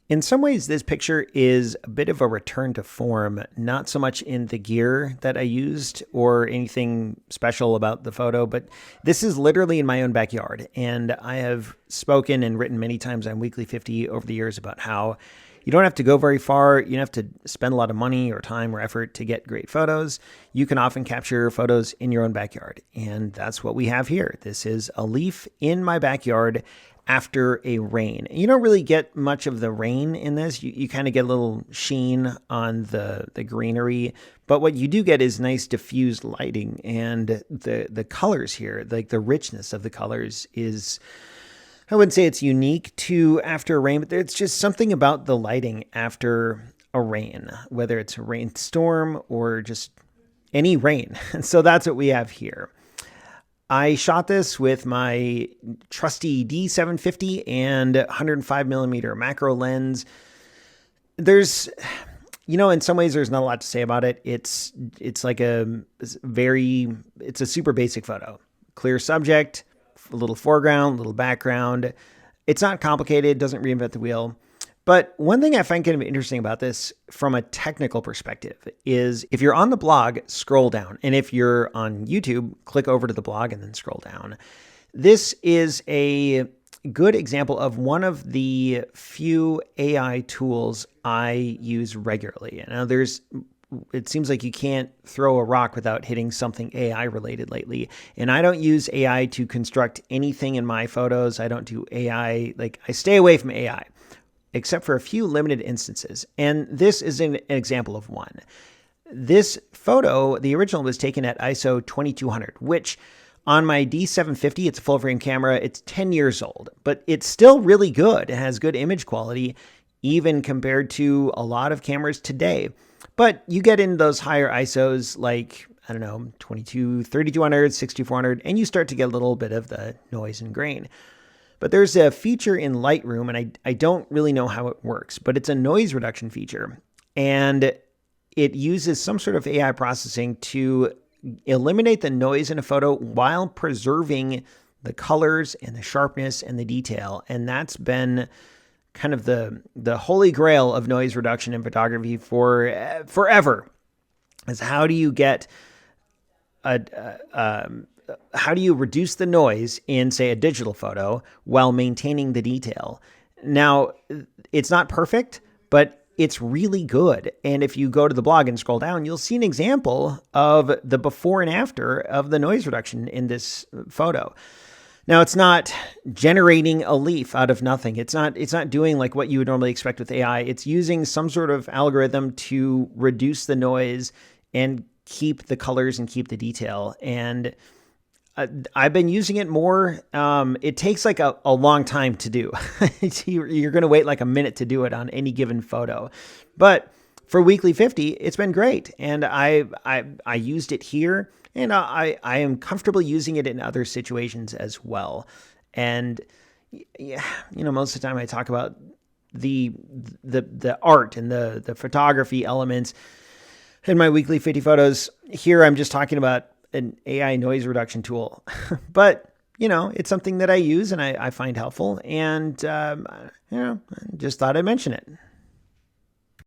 In some ways, this picture is a bit of a return to form, not so much in the gear that I used or anything special about the photo, but this is literally in my own backyard. And I have spoken and written many times on Weekly 50 over the years about how you don't have to go very far. You don't have to spend a lot of money or time or effort to get great photos. You can often capture photos in your own backyard. And that's what we have here. This is a leaf in my backyard after a rain. You don't really get much of the rain in this. You kind of get a little sheen on the greenery, but what you do get is nice diffused lighting, and the colors here, like the richness of the colors is, I wouldn't say it's unique to after a rain, but it's just something about the lighting after a rain, whether it's a rainstorm or just any rain. And so that's what we have here. I shot this with my trusty D750 and 105 millimeter macro lens. There's, in some ways there's not a lot to say about it. It's like it's a super basic photo. Clear subject, a little foreground, a little background. It's not complicated, doesn't reinvent the wheel. But one thing I find kind of interesting about this from a technical perspective is if you're on the blog, scroll down. And if you're on YouTube, click over to the blog and then scroll down. This is a good example of one of the few AI tools I use regularly. Now, it seems like you can't throw a rock without hitting something AI related lately. And I don't use AI to construct anything in my photos. I don't do AI, I stay away from AI, except for a few limited instances. And this is an example of one. This photo, the original, was taken at ISO 2200, which on my D750, it's a full frame camera. It's 10 years old, but it's still really good. It has good image quality, even compared to a lot of cameras today. But you get in those higher ISOs like, 3200, 6400, and you start to get a little bit of the noise and grain. But there's a feature in Lightroom, and I don't really know how it works, but it's a noise reduction feature. And it uses some sort of AI processing to eliminate the noise in a photo while preserving the colors and the sharpness and the detail. And that's been kind of the holy grail of noise reduction in photography for forever. Is how do you get how do you reduce the noise in, say, a digital photo while maintaining the detail? Now, it's not perfect, but it's really good. And if you go to the blog and scroll down, you'll see an example of the before and after of the noise reduction in this photo. Now, it's not generating a leaf out of nothing. It's not doing like what you would normally expect with AI. It's using some sort of algorithm to reduce the noise and keep the colors and keep the detail. And I've been using it more. It takes like a long time to do. You're going to wait like a minute to do it on any given photo. But for Weekly 50, it's been great. And I used it here, and I am comfortable using it in other situations as well. And yeah, most of the time I talk about the art and the photography elements in my Weekly 50 photos. Here I'm just talking about an AI noise reduction tool, but it's something that I use and I find helpful, and just thought I'd mention it.